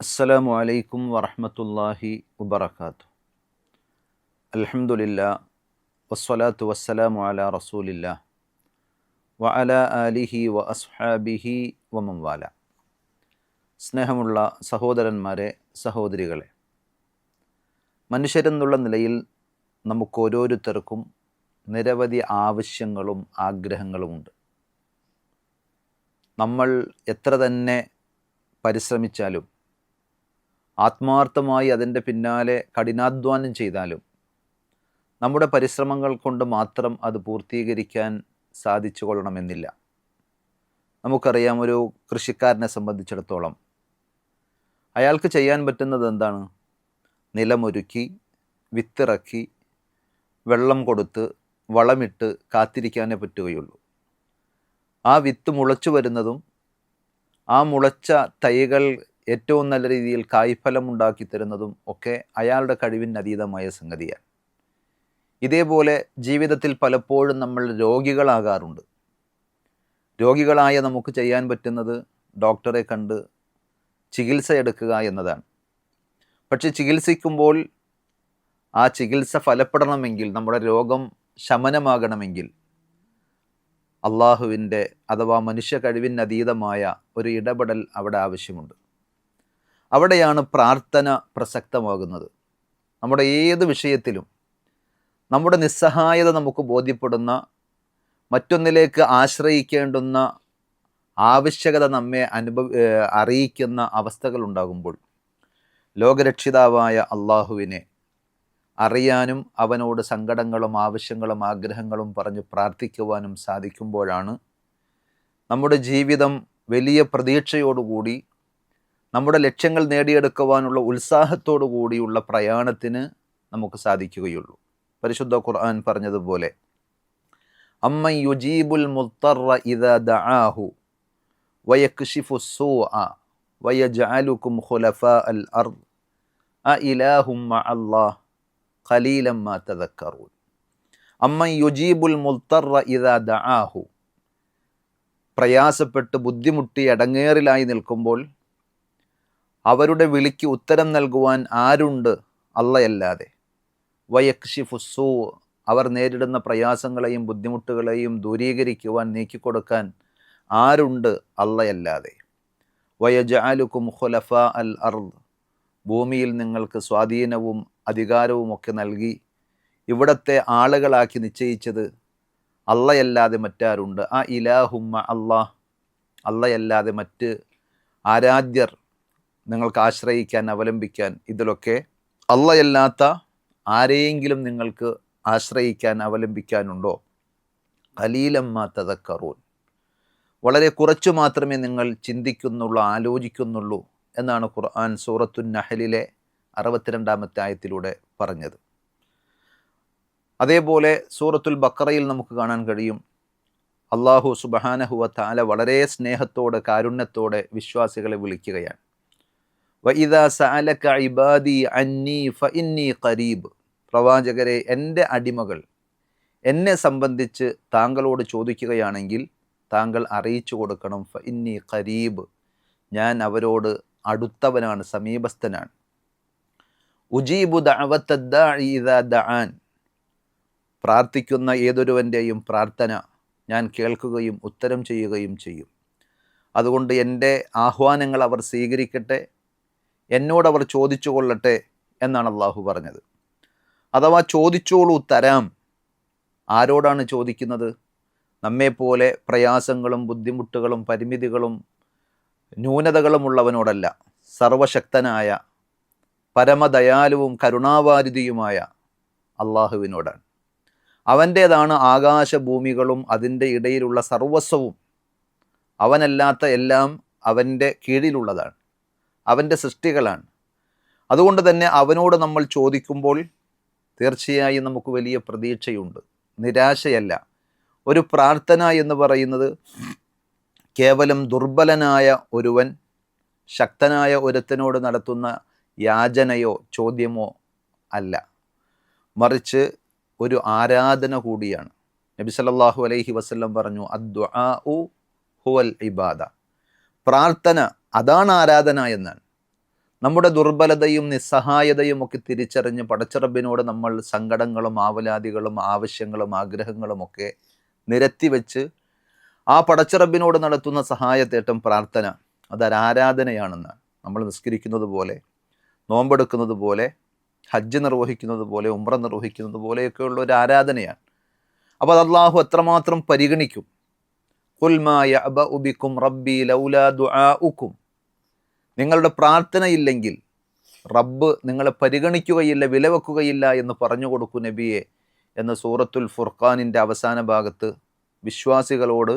അസ്സലാമു അലൈക്കും വറഹ്മത്തുള്ളാഹി വബറകാതുഹു. അൽഹംദുലില്ലാ വസ്സലാത്തു വസ്സലാമു അലാ റസൂലില്ലാ വഅലാ ആലിഹി വ അസ്ഹാബിഹി വമൻ വാല. സ്നേഹമുള്ള സഹോദരന്മാരെ, സഹോദരികളെ, മനുഷ്യരെന്നുള്ള നിലയിൽ നമുക്ക് ഓരോരുത്തർക്കും നിരവധി ആവശ്യങ്ങളും ആഗ്രഹങ്ങളുമുണ്ട്. നമ്മൾ എത്ര തന്നെ പരിശ്രമിച്ചാലും ആത്മാർത്ഥമായി അതിൻ്റെ പിന്നാലെ കഠിനാധ്വാനം ചെയ്താലും നമ്മുടെ പരിശ്രമങ്ങൾ കൊണ്ട് മാത്രം അത് പൂർത്തീകരിക്കാൻ സാധിച്ചു കൊള്ളണമെന്നില്ല. നമുക്കറിയാം, ഒരു കൃഷിക്കാരനെ സംബന്ധിച്ചിടത്തോളം അയാൾക്ക് ചെയ്യാൻ പറ്റുന്നത് എന്താണ്? നിലമൊരുക്കി, വിത്തിറക്കി, വെള്ളം കൊടുത്ത്, വളമിട്ട് കാത്തിരിക്കാനേ പറ്റുകയുള്ളൂ. ആ വിത്ത് മുളച്ചു വരുന്നതും ആ മുളച്ച തൈകൾ ഏറ്റവും നല്ല രീതിയിൽ കായ്ഫലം ഉണ്ടാക്കി തരുന്നതും ഒക്കെ അയാളുടെ കഴിവിന് അതീതമായ സംഗതിയാണ്. ഇതേപോലെ ജീവിതത്തിൽ പലപ്പോഴും നമ്മൾ രോഗികളാകാറുണ്ട്. രോഗികളായ നമുക്ക് ചെയ്യാൻ പറ്റുന്നത് ഡോക്ടറെ കണ്ട് ചികിത്സ എടുക്കുക എന്നതാണ്. പക്ഷെ ചികിത്സിക്കുമ്പോൾ ആ ചികിത്സ ഫലപ്പെടണമെങ്കിൽ, നമ്മുടെ രോഗം ശമനമാകണമെങ്കിൽ അള്ളാഹുവിൻ്റെ അഥവാ മനുഷ്യ കഴിവിന് അതീതമായ ഒരു ഇടപെടൽ അവിടെ ആവശ്യമുണ്ട്. അവിടെയാണ് പ്രാർത്ഥന പ്രസക്തമാകുന്നത്. നമ്മുടെ ഏത് വിഷയത്തിലും നമ്മുടെ നിസ്സഹായത നമുക്ക് ബോധ്യപ്പെടുന്ന, മറ്റൊന്നിലേക്ക് ആശ്രയിക്കേണ്ടുന്ന ആവശ്യകത നമ്മെ അറിയിക്കുന്ന അവസ്ഥകൾ ഉണ്ടാകുമ്പോൾ ലോകരക്ഷിതാവായ അള്ളാഹുവിനെ അറിയാനും അവനോട് സങ്കടങ്ങളും ആവശ്യങ്ങളും ആഗ്രഹങ്ങളും പറഞ്ഞ് പ്രാർത്ഥിക്കുവാനും സാധിക്കുമ്പോഴാണ് നമ്മുടെ ജീവിതം വലിയ പ്രതീക്ഷയോടുകൂടി, നമ്മുടെ ലക്ഷ്യങ്ങൾ നേടിയെടുക്കുവാനുള്ള ഉത്സാഹത്തോടു കൂടിയുള്ള പ്രയാണത്തിന് നമുക്ക് സാധിക്കുകയുള്ളൂ. പരിശുദ്ധ ഖുർആൻ പറഞ്ഞതുപോലെ, അമ്മൻ യുജീബുൽ മുദ്തറ ഇദാ ദആഹു വയക്ഷിഫു സ്സൂഅ വയജ്അലുകും ഖുലഫാഅൽ അർദ് അഇലാഹും മഅല്ലാഹ് ഖലീലൻ മാ തദക്കറൂൻ. അമ്മൻ യുജീബുൽ മുദ്തറ ഇദാ ദആഹു, പ്രയാസപ്പെട്ട് ബുദ്ധിമുട്ടി അടങ്ങേറിലായി നിൽക്കുമ്പോൾ അവരുടെ വിളിക്ക് ഉത്തരം നൽകുവാൻ ആരുണ്ട് അള്ളയല്ലാതെ. വയക്ഷിഫു സ്സൂ, അവർ നേരിടുന്ന പ്രയാസങ്ങളെയും ബുദ്ധിമുട്ടുകളെയും ദൂരീകരിക്കുവാൻ, നീക്കിക്കൊടുക്കാൻ ആരുണ്ട് അള്ളയല്ലാതെ. വയജഅലുകും ഖുലഫാ അൽ അർദ്, ഭൂമിയിൽ നിങ്ങൾക്ക് സ്വാധീനവും അധികാരവുമൊക്കെ നൽകി ഇവിടത്തെ ആളുകളാക്കി നിശ്ചയിച്ചത് അള്ളയല്ലാതെ മറ്റാരുണ്ട്? ആ ഇലാഹുമ്മ അള്ളാഹ്, അള്ളയല്ലാതെ മറ്റ് ആരാധ്യർ നിങ്ങൾക്ക് ആശ്രയിക്കാൻ, അവലംബിക്കാൻ, ഇതിലൊക്കെ അള്ളയല്ലാത്ത ആരെയെങ്കിലും നിങ്ങൾക്ക് ആശ്രയിക്കാൻ, അവലംബിക്കാനുണ്ടോ? ഖലീലൻ മാ തദക്കറൂൻ, വളരെ കുറച്ചു മാത്രമേ നിങ്ങൾ ചിന്തിക്കുന്നുള്ളൂ, ആലോചിക്കുന്നുള്ളൂ എന്നാണ് ഖുർആൻ സൂറത്തുൻ നഹലിലെ 62-ാമത്തെ ആയത്തിലൂടെ പറഞ്ഞത്. അതേപോലെ സൂറത്തുൽ ബഖറയിൽ നമുക്ക് കാണാൻ കഴിയും, അള്ളാഹു സുബ്ഹാനഹു വ തആല വളരെ സ്നേഹത്തോടെ, കാരുണ്യത്തോടെ വിശ്വാസികളെ വിളിക്കുകയാണ്. വഇദാ സഅലക ഇബാദി അന്നി ഫഇന്നി ഖരീബ്, പ്രവാചകരെ, എൻ്റെ അടിമകൾ എന്നെ സംബന്ധിച്ച് താങ്കളോട് ചോദിക്കുകയാണെങ്കിൽ താങ്കൾ അറിയിച്ചു കൊടുക്കണം, ഫഇന്നി ഖരീബ്, ഞാൻ അവരോട് അടുത്തവനാണ്, സമീപസ്ഥനാണ്. ഉജീബു ദഅവത്തദ് ദാഇ ഇദാ ദഅാൻ, പ്രാർത്ഥിക്കുന്ന ഏതൊരുവൻ്റെയും പ്രാർത്ഥന ഞാൻ കേൾക്കുകയും ഉത്തരം ചെയ്യുകയും ചെയ്യും. അതുകൊണ്ട് എൻ്റെ ആഹ്വാനങ്ങൾ അവർ സ്വീകരിക്കട്ടെ, എന്നോടവർ ചോദിച്ചു കൊള്ളട്ടെ എന്നാണ് അള്ളാഹു പറഞ്ഞത്. അഥവാ ചോദിച്ചോളൂ, തരാം. ആരോടാണ് ചോദിക്കുന്നത്? നമ്മെപ്പോലെ പ്രയാസങ്ങളും ബുദ്ധിമുട്ടുകളും പരിമിതികളും ന്യൂനതകളും ഉള്ളവനോടല്ല, സർവശക്തനായ പരമദയാലുവും കരുണാവാരിധിയുമായ അള്ളാഹുവിനോടാണ്. അവൻ്റേതാണ് ആകാശഭൂമികളും അതിൻ്റെ ഇടയിലുള്ള സർവസ്വവും. അവനല്ലാത്ത എല്ലാം അവൻ്റെ കീഴിലുള്ളതാണ്, അവൻ്റെ സൃഷ്ടികളാണ്. അതുകൊണ്ട് തന്നെ അവനോട് നമ്മൾ ചോദിക്കുമ്പോൾ തീർച്ചയായും നമുക്ക് വലിയ പ്രതീക്ഷയുണ്ട്, നിരാശയല്ല. ഒരു പ്രാർത്ഥന എന്ന് പറയുന്നത് കേവലം ദുർബലനായ ഒരുവൻ ശക്തനായ ഒരുത്തനോട് നടത്തുന്ന യാചനയോ ചോദ്യമോ അല്ല, മറിച്ച് ഒരു ആരാധന കൂടിയാണ്. നബി സല്ലല്ലാഹു അലൈഹി വസല്ലം പറഞ്ഞു, അദ്ദുആഉ ഹുവൽ ഇബാദ, പ്രാർത്ഥന അതാണ് ആരാധന എന്നാണ്. നമ്മുടെ ദുർബലതയും നിസ്സഹായതയും ഒക്കെ തിരിച്ചറിഞ്ഞ് പടച്ചറബിനോട് നമ്മൾ സങ്കടങ്ങളും ആവലാതികളും ആവശ്യങ്ങളും ആഗ്രഹങ്ങളും ഒക്കെ നിരത്തിവെച്ച് ആ പടച്ചറബിനോട് നടത്തുന്ന സഹായത്തേട്ടം പ്രാർത്ഥന അതൊരാരാധനയാണെന്നാണ്. നമ്മൾ നിസ്കരിക്കുന്നത് പോലെ, നോമ്പെടുക്കുന്നത് പോലെ, ഹജ്ജ് നിർവഹിക്കുന്നത് പോലെ, ഉംറ നിർവഹിക്കുന്നത് പോലെയൊക്കെയുള്ള ഒരു ആരാധനയാണ്. അപ്പോൾ അത് അള്ളാഹു എത്രമാത്രം പരിഗണിക്കും. ഖുൽ മാ യഅബഉ ബിക്കും റബ്ബി ലൗലാ ദുആഉക്കും, നിങ്ങളുടെ പ്രാർത്ഥനയില്ലെങ്കിൽ റബ്ബ് നിങ്ങളെ പരിഗണിക്കുകയില്ല, വിലവെക്കുകയില്ല എന്ന് പറഞ്ഞു കൊടുക്കൂ നബിയെ എന്ന് സൂറത്തുൽ ഫുർഖാനിൻ്റെ അവസാന ഭാഗത്ത് വിശ്വാസികളോട്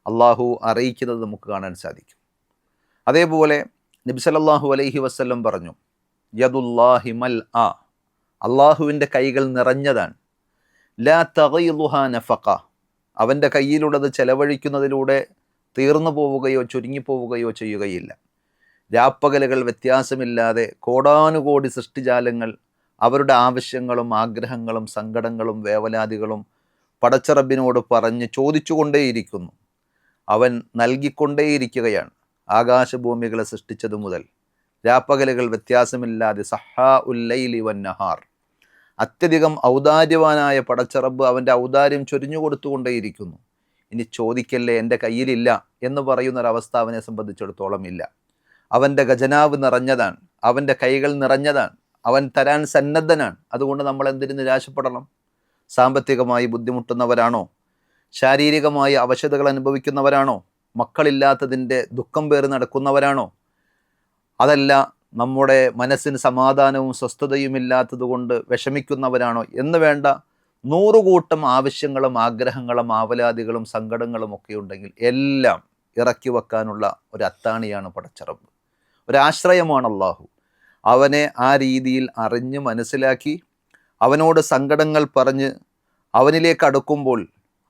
അള്ളാഹു അറിയിക്കുന്നത് നമുക്ക് കാണാൻ സാധിക്കും. അതേപോലെ നബി സല്ലല്ലാഹു അലൈഹി വസല്ലം പറഞ്ഞു, യദുല്ലാഹി മൽആ, അള്ളാഹുവിൻ്റെ കൈകൾ നിറഞ്ഞതാണ്. ലാ തഗീലുഹാ നഫഖ, അവൻ്റെ കയ്യിലുള്ളത് ചെലവഴിക്കുന്നതിലൂടെ തീർന്നു പോവുകയോ ചുരുങ്ങിപ്പോവുകയോ ചെയ്യുകയില്ല. രാപ്പകലുകൾ വ്യത്യാസമില്ലാതെ കോടാനുകോടി സൃഷ്ടിജാലങ്ങൾ അവരുടെ ആവശ്യങ്ങളും ആഗ്രഹങ്ങളും സങ്കടങ്ങളും വേവലാതികളും പടച്ചറബിനോട് പറഞ്ഞ് ചോദിച്ചുകൊണ്ടേയിരിക്കുന്നു. അവൻ നൽകിക്കൊണ്ടേയിരിക്കുകയാണ്. ആകാശഭൂമികളെ സൃഷ്ടിച്ചതു മുതൽ രാപ്പകലുകൾ വ്യത്യാസമില്ലാതെ സഹാ ഉല്ലൈലി വന്നഹാർ, അത്യധികം ഔദാര്യവാനായ പടച്ചറബ് അവൻ്റെ ഔദാര്യം ചൊരിഞ്ഞു കൊടുത്തുകൊണ്ടേയിരിക്കുന്നു. ഇനി ചോദിക്കല്ലേ, എൻ്റെ കയ്യിലില്ല എന്ന് പറയുന്നൊരവസ്ഥ അവനെ സംബന്ധിച്ചിടത്തോളം ഇല്ല. അവൻ്റെ ഖജനാവ് നിറഞ്ഞതാണ്, അവൻ്റെ കൈകൾ നിറഞ്ഞതാണ്, അവൻ തരാൻ സന്നദ്ധനാണ്. അതുകൊണ്ട് നമ്മൾ എന്തിനു നിരാശപ്പെടണം? സാമ്പത്തികമായി ബുദ്ധിമുട്ടുന്നവരാണോ? ശാരീരികമായി അവശതകൾ അനുഭവിക്കുന്നവരാണോ? മക്കളില്ലാത്തതിൻ്റെ ദുഃഖം പേറി നടക്കുന്നവരാണോ? അതല്ല നമ്മുടെ മനസ്സിന് സമാധാനവും സ്വസ്ഥതയുമില്ലാത്തത് കൊണ്ട് വിഷമിക്കുന്നവരാണോ എന്ന് വേണ്ട, 100 കൂട്ടം ആവശ്യങ്ങളും ആഗ്രഹങ്ങളും ആവലാതികളും സങ്കടങ്ങളും ഒക്കെ ഉണ്ടെങ്കിൽ എല്ലാം ഇറക്കി വെക്കാനുള്ള ഒരു അത്താണിയാണ് പടച്ചറബ്, ഒരാശ്രയമാണ് അള്ളാഹു. അവനെ ആ രീതിയിൽ അറിഞ്ഞ് മനസ്സിലാക്കി അവനോട് സങ്കടങ്ങൾ പറഞ്ഞ് അവനിലേക്ക് അടുക്കുമ്പോൾ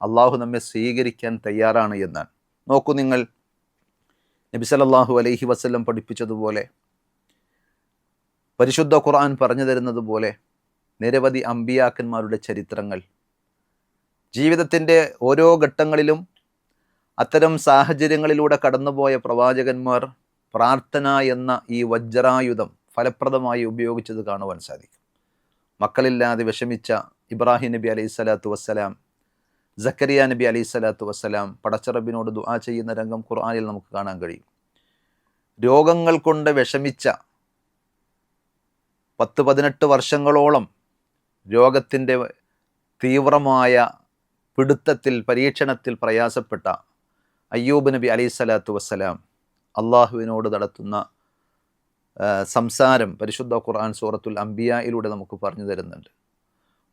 അള്ളാഹു നമ്മെ സ്വീകരിക്കാൻ തയ്യാറാണ് എന്നാണ്. നോക്കൂ നിങ്ങൾ, നബി സല്ലല്ലാഹു അലൈഹി വസല്ലം പഠിപ്പിച്ചതുപോലെ, പരിശുദ്ധ ഖുർആൻ പറഞ്ഞു തരുന്നത് പോലെ നിരവധി അമ്പിയാക്കന്മാരുടെ ചരിത്രങ്ങൾ, ജീവിതത്തിൻ്റെ ഓരോ ഘട്ടങ്ങളിലും അത്തരം സാഹചര്യങ്ങളിലൂടെ കടന്നുപോയ പ്രവാചകന്മാർ പ്രാർത്ഥന എന്ന ഈ വജ്രായുധം ഫലപ്രദമായി ഉപയോഗിച്ചത് കാണുവാൻ സാധിക്കും. മക്കളില്ലാതെ വിഷമിച്ച ഇബ്രാഹിം നബി അലൈഹി സ്വലാത്തു വസ്സലാം, സക്കരിയ നബി അലൈഹി സ്വലാത്തു വസ്സലാം പടച്ചറബിനോട് ദുആ ചെയ്യുന്ന രംഗം ഖുർആനിൽ നമുക്ക് കാണാൻ കഴിയും. രോഗങ്ങൾ കൊണ്ട് വിഷമിച്ച 10-18 വർഷങ്ങളോളം രോഗത്തിൻ്റെ തീവ്രമായ പിടുത്തത്തിൽ പരീക്ഷണത്തിൽ പ്രയാസപ്പെട്ട അയ്യൂബ് നബി അലൈഹി സ്വലാത്തു വസ്സലാം അള്ളാഹുവിനോട് നടത്തുന്ന സംസാരം പരിശുദ്ധ ഖുർആൻ സൂറത്തുൽ അംബിയായിലൂടെ നമുക്ക് പറഞ്ഞു തരുന്നുണ്ട്.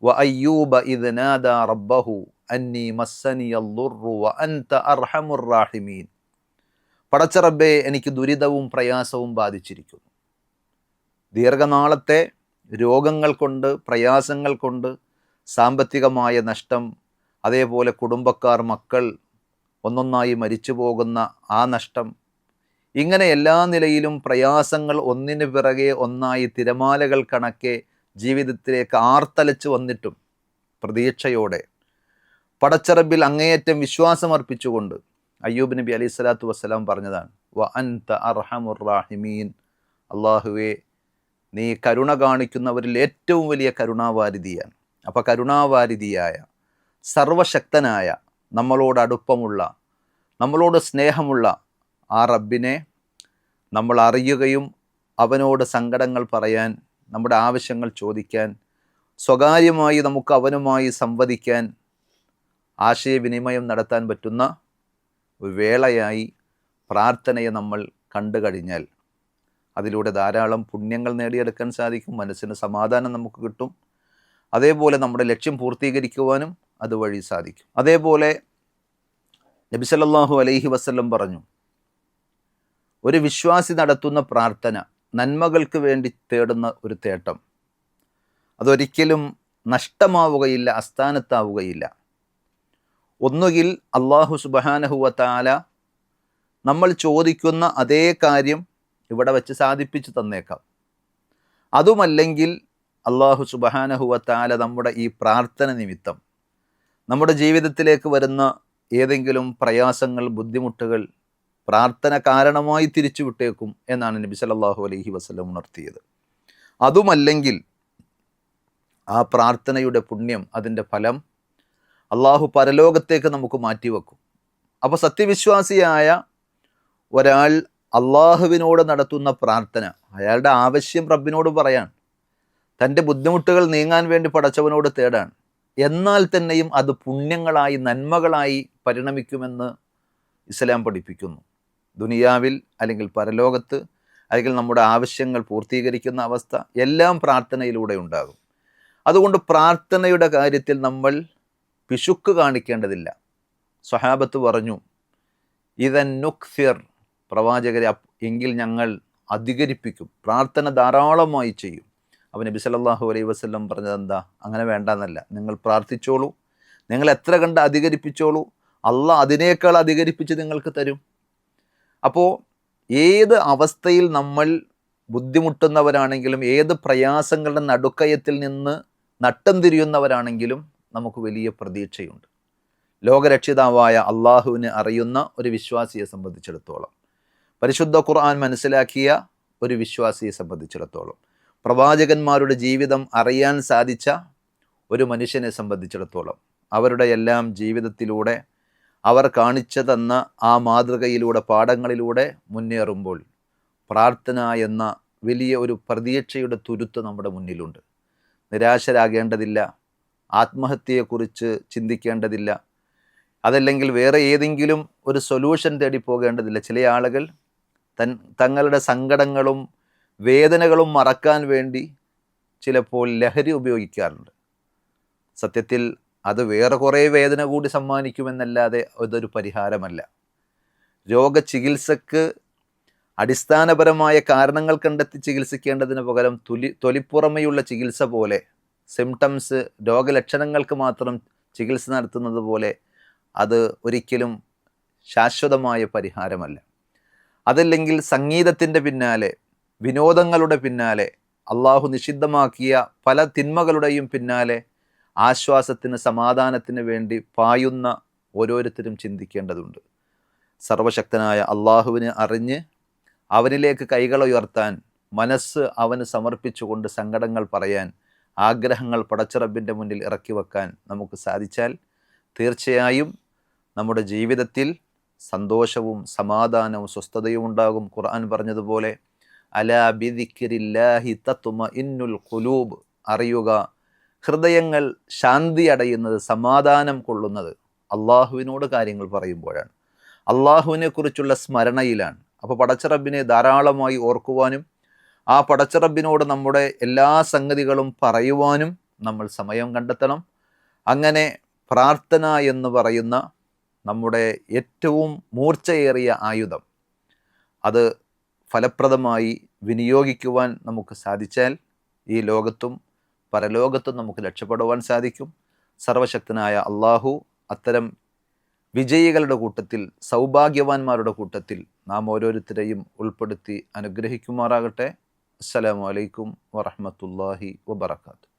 വ അയ്യൂബ ഇദ് നാദാ റബ്ബഹു അന്നി മസ്സനിയദ്ദുർറു വ അൻത അർഹമുർ റാഹിമീൻ, പടച്ചറബ്ബേ എനിക്ക് ദുരിതവും പ്രയാസവും ബാധിച്ചിരിക്കുന്നു. ദീർഘനാളത്തെ രോഗങ്ങൾ കൊണ്ട്, പ്രയാസങ്ങൾ കൊണ്ട്, സാമ്പത്തികമായ നഷ്ടം, അതേപോലെ കുടുംബക്കാർ, മക്കൾ ഒന്നൊന്നായി മരിച്ചു പോകുന്ന ആ നഷ്ടം, ഇങ്ങനെ എല്ലാ നിലയിലും പ്രയാസങ്ങൾ ഒന്നിനു പിറകെ ഒന്നായി തിരമാലകൾ കണക്കെ ജീവിതത്തിലേക്ക് ആർത്തലച്ച് വന്നിട്ടും പ്രതീക്ഷയോടെ പടച്ചറബിൽ അങ്ങേയറ്റം വിശ്വാസമർപ്പിച്ചുകൊണ്ട് അയ്യൂബ് നബി അലൈഹി സ്വലാത്തു വസ്സലാം പറഞ്ഞതാണ്, വ അൻത അർഹമുർ റാഹിമീൻ, അള്ളാഹുവേ നീ കരുണ കാണിക്കുന്നവരിൽ ഏറ്റവും വലിയ കരുണാവാരിധിയാണ്. അപ്പോൾ കരുണാവാരിധിയായ സർവശക്തനായ നമ്മളോട് അടുപ്പമുള്ള നമ്മളോട് സ്നേഹമുള്ള ആ റബ്ബിനെ നമ്മൾ അറിയുകയും അവനോട് സങ്കടങ്ങൾ പറയാൻ, നമ്മുടെ ആവശ്യങ്ങൾ ചോദിക്കാൻ, സ്വകാര്യമായി നമുക്ക് അവനുമായി സംവദിക്കാൻ, ആശയവിനിമയം നടത്താൻ പറ്റുന്ന ഒരു വേളയായി പ്രാർത്ഥനയെ നമ്മൾ കണ്ടു കഴിഞ്ഞാൽ അതിലൂടെ ധാരാളം പുണ്യങ്ങൾ നേടിയെടുക്കാൻ സാധിക്കും. മനസ്സിന് സമാധാനം നമുക്ക് കിട്ടും. അതേപോലെ നമ്മുടെ ലക്ഷ്യം പൂർത്തീകരിക്കുവാനും അതുവഴി സാധിക്കും. അതേപോലെ നബി സല്ലല്ലാഹു അലൈഹി വസല്ലം പറഞ്ഞു, ഒരു വിശ്വാസി നടത്തുന്ന പ്രാർത്ഥന, നന്മകൾക്ക് വേണ്ടി തേടുന്ന ഒരു തേട്ടം, അതൊരിക്കലും നഷ്ടമാവുകയില്ല, അസ്ഥാനത്താവുകയില്ല. ഒന്നുകിൽ അള്ളാഹു സുബ്ഹാനഹു വ തആല നമ്മൾ ചോദിക്കുന്ന അതേ കാര്യം ഇവിടെ വെച്ച് സാധിപ്പിച്ചു തന്നേക്കാം. അതുമല്ലെങ്കിൽ അള്ളാഹു സുബ്ഹാനഹു വ തആല നമ്മുടെ ഈ പ്രാർത്ഥന നിമിത്തം നമ്മുടെ ജീവിതത്തിലേക്ക് വരുന്ന ഏതെങ്കിലും പ്രയാസങ്ങൾ, ബുദ്ധിമുട്ടുകൾ പ്രാർത്ഥന കാരണമായി തിരിച്ചു വിട്ടേക്കും എന്നാണ് നബി സല്ലല്ലാഹു അലൈഹി വസല്ലം ഉണർത്തിയത്. അതുമല്ലെങ്കിൽ ആ പ്രാർത്ഥനയുടെ പുണ്യം, അതിൻ്റെ ഫലം അള്ളാഹു പരലോകത്തേക്ക് നമുക്ക് മാറ്റിവെക്കും. അപ്പോൾ സത്യവിശ്വാസിയായ ഒരാൾ അള്ളാഹുവിനോട് നടത്തുന്ന പ്രാർത്ഥന, അയാളുടെ ആവശ്യം റബ്ബിനോട് പറയാൻ, തൻ്റെ ബുദ്ധിമുട്ടുകൾ നീങ്ങാൻ വേണ്ടി പടച്ചവനോട് തേടാൻ, എന്നാൽ തന്നെയും അത് പുണ്യങ്ങളായി നന്മകളായി പരിണമിക്കുമെന്ന് ഇസ്ലാം പഠിപ്പിക്കുന്നു. ദുനിയാവിൽ അല്ലെങ്കിൽ പരലോകത്ത് അല്ലെങ്കിൽ നമ്മുടെ ആവശ്യങ്ങൾ പൂർത്തീകരിക്കുന്ന അവസ്ഥ എല്ലാം പ്രാർത്ഥനയിലൂടെ ഉണ്ടാകും. അതുകൊണ്ട് പ്രാർത്ഥനയുടെ കാര്യത്തിൽ നമ്മൾ പിശുക്ക് കാണിക്കേണ്ടതില്ല. സ്വഹാബത്ത് പറഞ്ഞു, ഇദൻ നുക്സിർ, പ്രവാചകരെ എങ്കിൽ ഞങ്ങൾ അധികരിപ്പിക്കും, പ്രാർത്ഥന ധാരാളമായി ചെയ്യും. അപ്പോൾ നബി സല്ലല്ലാഹു അലൈഹി വസല്ലം പറഞ്ഞത് എന്താ? അങ്ങനെ വേണ്ടെന്നല്ല, നിങ്ങൾ പ്രാർത്ഥിച്ചോളൂ, നിങ്ങൾ എത്ര കണ്ട് അധികരിപ്പിച്ചോളൂ, അള്ളാഹ് അതിനേക്കാൾ അധികരിപ്പിച്ച് നിങ്ങൾക്ക് തരും. അപ്പോൾ ഏത് അവസ്ഥയിൽ നമ്മൾ ബുദ്ധിമുട്ടുന്നവരാണെങ്കിലും, ഏത് പ്രയാസങ്ങളുടെ നടുക്കയത്തിൽ നിന്ന് നട്ടം തിരിയുന്നവരാണെങ്കിലും നമുക്ക് വലിയ പ്രതീക്ഷയുണ്ട്. ലോകരക്ഷിതാവായ അള്ളാഹുവിനെ അറിയുന്ന ഒരു വിശ്വാസിയെ സംബന്ധിച്ചിടത്തോളം, പരിശുദ്ധ ഖുർആൻ മനസ്സിലാക്കിയ ഒരു വിശ്വാസിയെ സംബന്ധിച്ചിടത്തോളം, പ്രവാചകന്മാരുടെ ജീവിതം അറിയാൻ സാധിച്ച ഒരു മനുഷ്യനെ സംബന്ധിച്ചിടത്തോളം, അവരുടെ എല്ലാം ജീവിതത്തിലൂടെ അവർ കാണിച്ചു തന്ന ആ മാതൃകയിലൂടെ, പാഠങ്ങളിലൂടെ മുന്നേറുമ്പോൾ പ്രാർത്ഥന എന്ന വലിയ ഒരു പ്രതീക്ഷയുടെ തുരുത്ത് നമ്മുടെ മുന്നിലുണ്ട്. നിരാശരാകേണ്ടതില്ല, ആത്മഹത്യയെക്കുറിച്ച് ചിന്തിക്കേണ്ടതില്ല, അതല്ലെങ്കിൽ വേറെ ഏതെങ്കിലും ഒരു സൊല്യൂഷൻ തേടി പോകേണ്ടതില്ല. ചില ആളുകൾ തങ്ങളുടെ സങ്കടങ്ങളും വേദനകളും മറക്കാൻ വേണ്ടി ചിലപ്പോൾ ലഹരി ഉപയോഗിക്കാറുണ്ട്. സത്യത്തിൽ അത് വേറെ കുറേ വേദന കൂടി സമ്മാനിക്കുമെന്നല്ലാതെ അതൊരു പരിഹാരമല്ല. രോഗചികിത്സക്ക് അടിസ്ഥാനപരമായ കാരണങ്ങൾ കണ്ടെത്തി ചികിത്സിക്കേണ്ടതിന് പകരം തൊലിപ്പുറമെയുള്ള ചികിത്സ പോലെ, സിംറ്റംസ്, രോഗലക്ഷണങ്ങൾക്ക് മാത്രം ചികിത്സ നടത്തുന്നത് പോലെ അത് ഒരിക്കലും ശാശ്വതമായ പരിഹാരമല്ല. അതല്ലെങ്കിൽ സംഗീതത്തിൻ്റെ പിന്നാലെ, വിനോദങ്ങളുടെ പിന്നാലെ, അള്ളാഹു നിഷിദ്ധമാക്കിയ പല തിന്മകളുടെയും പിന്നാലെ ആശ്വാസത്തിന്, സമാധാനത്തിന് വേണ്ടി പായുന്ന ഓരോരുത്തരും ചിന്തിക്കേണ്ടതുണ്ട്. സർവശക്തനായ അള്ളാഹുവിനെ അറിഞ്ഞ് അവനിലേക്ക് കൈകളുയർത്താൻ, മനസ്സ് അവന് സമർപ്പിച്ചുകൊണ്ട് സങ്കടങ്ങൾ പറയാൻ, ആഗ്രഹങ്ങൾ പടച്ചറബിൻ്റെ മുന്നിൽ ഇറക്കി വെക്കാൻ നമുക്ക് സാധിച്ചാൽ തീർച്ചയായും നമ്മുടെ ജീവിതത്തിൽ സന്തോഷവും സമാധാനവും സ്വസ്ഥതയും ഉണ്ടാകും. ഖുർആൻ പറഞ്ഞതുപോലെ, അലാ ബിദിക്രില്ലാഹി തത്മഇന്നുൽ ഖുലൂബ്, അറിയുക, ഹൃദയങ്ങൾ ശാന്തി അടയുന്നത്, സമാധാനം കൊള്ളുന്നത് അള്ളാഹുവിനോട് കാര്യങ്ങൾ പറയുമ്പോഴാണ്, അള്ളാഹുവിനെ കുറിച്ചുള്ള സ്മരണയിലാണ്. അപ്പോൾ പടച്ചറബിനെ ധാരാളമായി ഓർക്കുവാനും ആ പടച്ചറബിനോട് നമ്മുടെ എല്ലാ സംഗതികളും പറയുവാനും നമ്മൾ സമയം കണ്ടെത്തണം. അങ്ങനെ പ്രാർത്ഥന എന്ന് പറയുന്ന നമ്മുടെ ഏറ്റവും മൂർച്ചയേറിയ ആയുധം, അത് ഫലപ്രദമായി വിനിയോഗിക്കുവാൻ നമുക്ക് സാധിച്ചാൽ ഈ ലോകത്തും പരലോകത്തും നമുക്ക് രക്ഷപ്പെടുവാൻ സാധിക്കും. സർവശക്തനായ അള്ളാഹു അത്തരം വിജയികളുടെ കൂട്ടത്തിൽ, സൗഭാഗ്യവാന്മാരുടെ കൂട്ടത്തിൽ നാം ഓരോരുത്തരെയും ഉൾപ്പെടുത്തി അനുഗ്രഹിക്കുമാറാകട്ടെ. അസ്സലാമു അലൈക്കും വറഹ്മത്തുള്ളാഹി വബറകാതുഹു.